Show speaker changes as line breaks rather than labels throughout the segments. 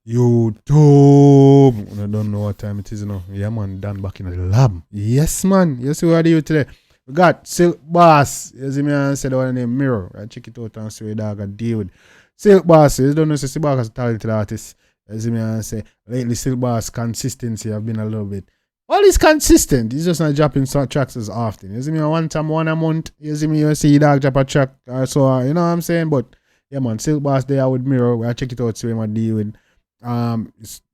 YouTube. I don't know what time it is now. Yeah, man, done back in the lab. Yes, man. You see what I do today? We got Silk Boss. You see me and say the one named Mirror. I check it out and see what dog I deal with. Silk Boss, you don't know, Silk Boss is a talented artist. You see me and say, lately Silk Boss consistency have been a little bit. All is consistent. He's just not dropping tracks as often. You see me one time, one a month. You see me, you see dog drop a track. So, you know what I'm saying? But, yeah, man, Silk Boss there with Mirror. I check it out, see what I deal with.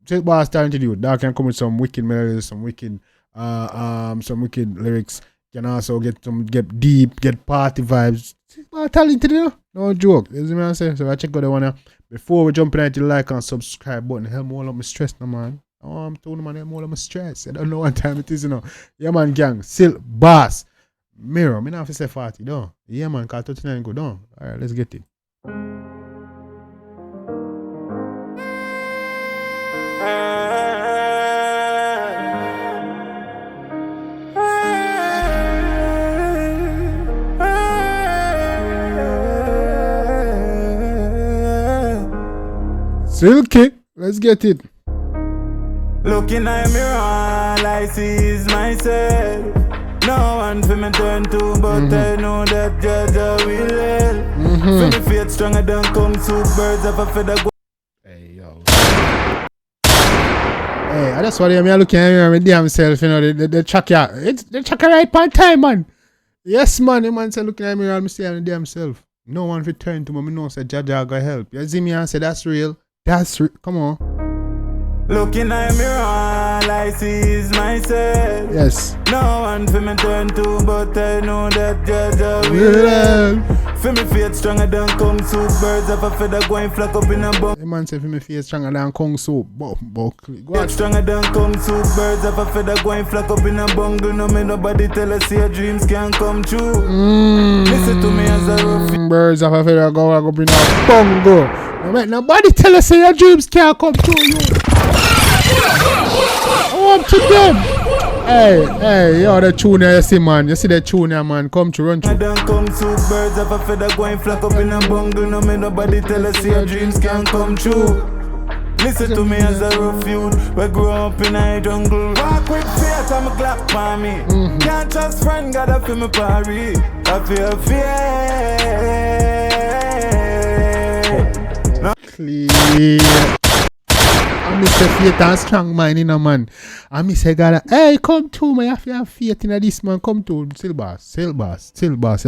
Silk Boss talented dude. Dog can come with some wicked melodies, some wicked lyrics. Can also get deep, get party vibes. Silk Boss talented, you know? No joke. You see me I say? So I check out the one. Before we jump into the like and subscribe button, help me all of my stress now, man. Oh, I'm telling man, help me all of my stress. I don't know what time it is, you know. Yeah, man, gang. Silk Boss. Mirror. I don't have to say 40, don't. Yeah, man, because 39 go down. All right, let's get it. Silky, let's get it.
Looking at me all I see is myself. No one for me turn to, but I know that Jaja will help. For me faith stronger than come two birds of a feather.
Hey yo. Hey, I just want to hear me looking at me damn self, you know, the track ya. It's the track right on time, man. Yes, man, the man say looking at me and me say the damn self. No one for turn to me know say Jaja go help. You see me and say that's real. That's real. Come on.
Looking at me all I see is myself.
Yes.
No one for me turn to, but I know that Jaja will help. For me faith stronger than Kung Soup. Birds of a feather going flock up in a bump.
The man say for me faith stronger than Kung Soup.
Faith stronger than Kung Soup. Birds of a feather going flock up in a bungle. No me nobody tell us your dreams can come true. Listen to me as a rough.
Birds of a feather go up in a bungle. No man, nobody tell us your dreams can't come true. You. Oh, to them. Hey, yo, the tune you see, man. You see the tune here, man. Come to run through.
I don't come to birds of a feather going flock up in a bungle. No me nobody tell us your dreams can come true. Listen to me as a rough youth. We grew up in a jungle. Walk with faith, I'm a Glock for me. Can't trust friend, gotta feel me party. I feel fear. No.
Clear. I miss a faith and strong mind in a man. I miss a God. Hey, come to me. I have faith in this man. Come to Silk Boss, you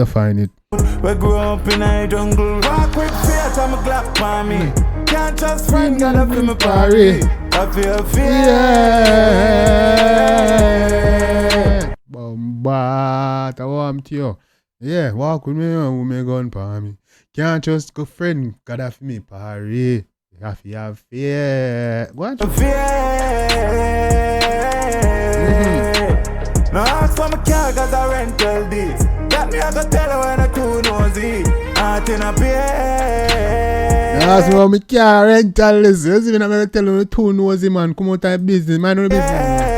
find it.
We grew up in a jungle. Walk with faith, I'm a Glock for me. Can't trust friend, gotta feel me party. I feel fear.
But I want you. Yeah, walk with me and we may go on for me. Can't trust go friend, gotta feel me party. You have fear. What?
Fear. Now ask for my car cause I rental this. That me I go tell her when I too nosy. Heart in a pain.
Now ask for my car rental this. You see me I'm tell you too nosy man. Come out of business. Man on the business.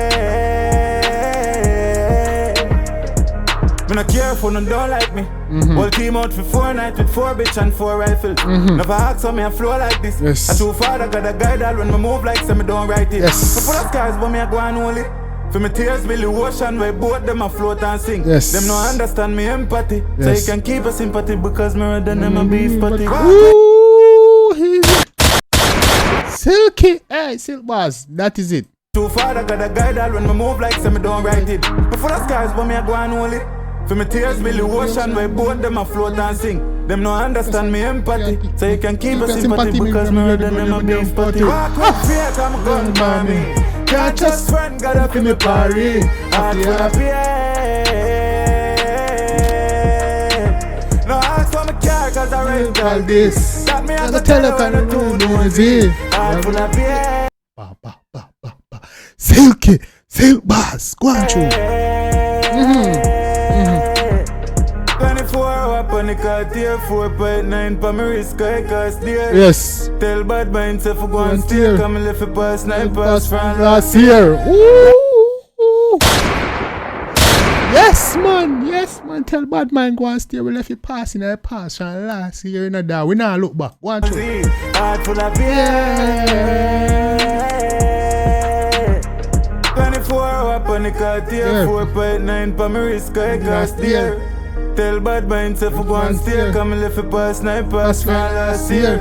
Me not care for no don't like me. Whole team out for 4 nights with 4 bitch and 4 rifles. Never ask for me a flow like this. Yes.
I too far I got a guide all when me move like say me don't write it.
Yes.
Me full of scars but me a go and hold it. For me tears will the ocean where both them a float and sing.
Yes.
Them no understand me empathy.
Yes.
So you can keep a sympathy because me rather them a beef patty.
Ooh, he's Silky. Hey, Silk Boss. That is it.
Too far I got a guide all when me move like say me don't write it. Me full of scars but me a go and hold it. For me tears will the ocean where both them a float and sing. Them no understand me empathy. So you can keep a sympathy because me rather them a beef patty. Walk with faith, I'm a gun for me. Can't trust friend, gotta feel me party. Heart full of fear. No ask for my car cause I rent all this. That me I go tell her when I too nosy. Heart full of fear.
Silky, Silk Boss, go on through.
24 hour panic at tier 4.9 pa me risk I cost dear.
Yes.
Tell bad mind say for go and steer. Come left a pass 9 pass from
last year. Ooh. Yes, man. Tell bad man go and steer. We left it pass in a pass from last year in a day. We now look back. One, two.
Heart full of fear. on the Cartier, 4.9 pa me wrist, cause I can't steer. Tell bad mind say for go and steer, come and left it past 9 past from last year.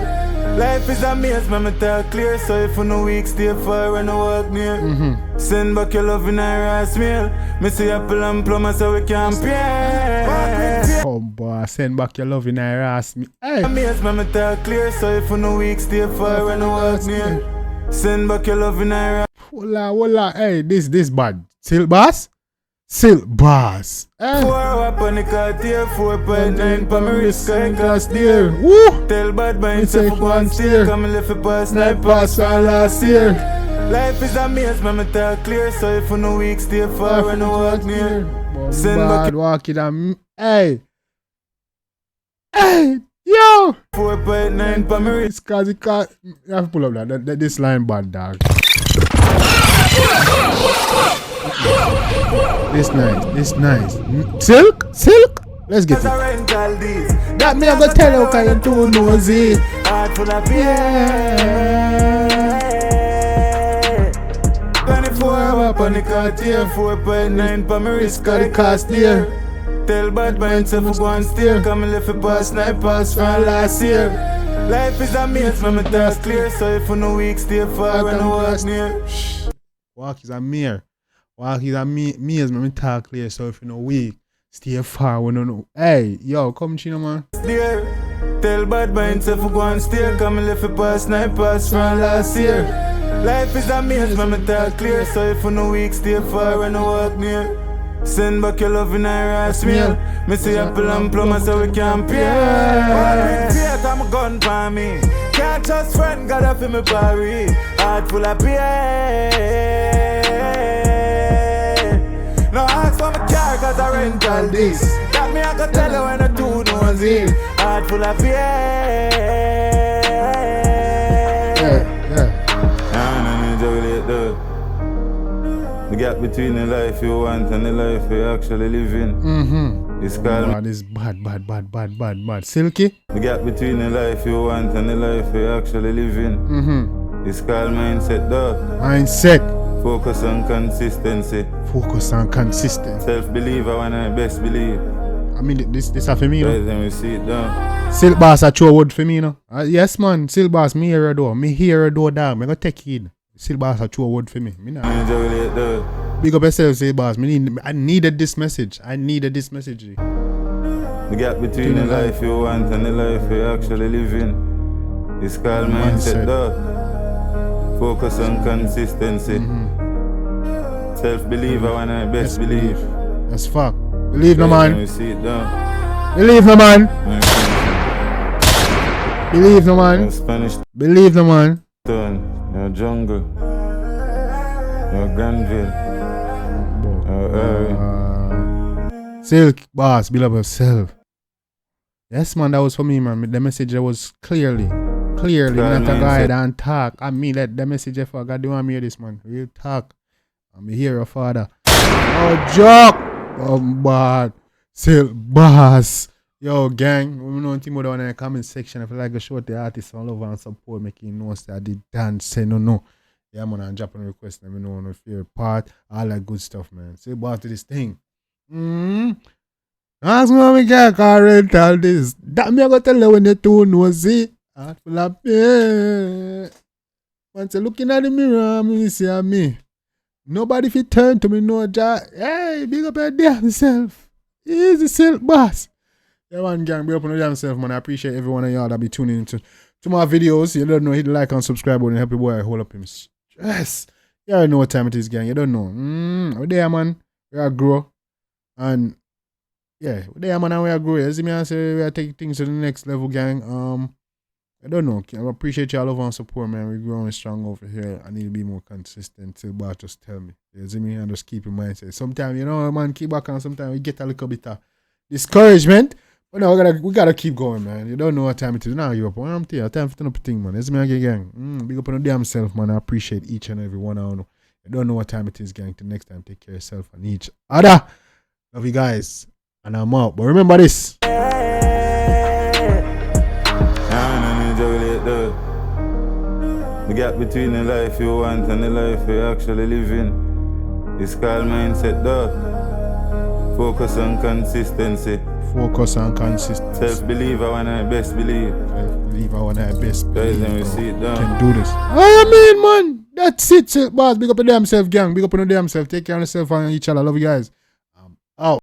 Life is a maze, man, me talk clear. So if you no weak, stay far when I walk near. Send back your love in a rice meal. Me see apple and plum so we can pay.
Oh boy, send back your love in a rice meal. Hey.
Maze, man, me talk clear. So if you no weak, stay far when I walk near. Send back your love in a rice.
Voila. Hey, this bad. Silk boss? Silk boss.
4 up on the Cartier, 4.9 pa me wrist, cause I can't steer.
Woo!
Tell bad mind say for go and steer, come and left it past 9 past from last year. Life is a maze, man, me talk clear. So if you no weak, stay far when I walk near. Send back
walk it on. Hey, yo!
4.9 pa me wrist.
It's cause you can't. You have to pull up that. This line bad, dog. This nice. Silk? Let's get it. That me I go tell you cause you too nosy.
Heart full of pain. 24 up on the Cartier, 4.9 pa me wrist, cause I can't steer. Tell bad mind say for go and steer, come and left it past 9 past from last year. Life is a maze, man, me talk clear. So if you no weak, stay far when I walk near.
Walk is a mirror. Walk is a maze, man, me talk clear. So if you no weak, stay far when you know. Hey, yo, come chino, man.
Steer. Tell bad mind say for go and steer, come and left it past 9 past from last year. Life is a maze, man, me talk clear. So if you no weak, stay far when I walk near. Send back your love in a rice meal. Me see apple and plum so we can pay. I'm a gun for me. Can't trust friend, gotta feel me parry. Heart full of pain. No ask for my car cause I rent all this. That me I can tell you when I too nosy. Heart full of pain. The gap between the life you want and the life you actually live in. It's called
this bad. Silky?
the gap between the life you want and the life you actually live in. It's called mindset, dog.
Mindset.
Focus on consistency. Self-belief, I want to best believe.
I mean, this is for me, you know?
Then we see it down.
Silk boss a true word for me, you know? Yes, man. Silk boss, me hear a door. Me hear a door, dog. Me go take it. Silk boss a true word for me. Me nah. Big up yourself, Silk boss. I needed this message.
The gap between the life you want and the life you actually live in. It's called mindset, dog. Focus on consistency. Self-belief, I want to best believe.
That's fuck. Believe no man.
We see it down.
Believe no man. Believe no man.
Spanish
Believe no man.
town, your jungle, your Granville,
Silk boss, build up yourself. Yes, man, that was for me, man. The message that was clearly not a guy that talk. I mean, that the message for God, do want me hear this, man. Real talk. I'm here, your father. Oh, joke. Oh, bad. Silk boss. Yo, gang, we know anything more down in the comment section. If you like to show the artists all over and support, making notes that I did dance, say no. Yeah, man, I'm dropping a request. Let me know on your favorite part. All that good stuff, man. Say about to this thing. Ask me how we get rental this. That me I go tell you when you too nosy. Heart full of pain. Once you looking at the mirror, me see me. Nobody fit turn to me no job. Hey, big up your damn self. Easy Silk boss. Yeah, man, gang, big up on your damn self, man. I appreciate every one of y'all that be tuning into my videos. You don't know, hit the like and subscribe button and help your boy hold up him stress. You already know what time it is, gang. You don't know. We're there, man. We are grow. And yeah, we're there, man, and we are grow. You see me, I say we are taking things to the next level, gang. I don't know. I appreciate y'all love and support, man. We're growing strong over here. I need to be more consistent till boss just tell me. You see me? And just keep in mind. Sometimes, you know, man, keep back on. Sometimes we get a little bit of discouragement. But no, we gotta keep going, man. You don't know what time it is. Now you up. I'm telling you, time for turn up a thing, man. You see me again, gang. Big up on your damn self, man. I appreciate each and every one of you. You don't know what time it is, gang. Till next time, take care of yourself and each other. Love you guys. And I'm out. But remember this.
The gap between the life you want and the life you actually live in. It's called mindset, dog. Focus on consistency.
Focus on consistency.
Self-believe, I want to best believe.
Self-believe, I want to best
Guys,
believe.
let me see it down.
Can do this. I mean, man. That's it, boss. Big up your damn self, gang. Big up on your damn self. Take care of yourself and each other. Love you guys. Out.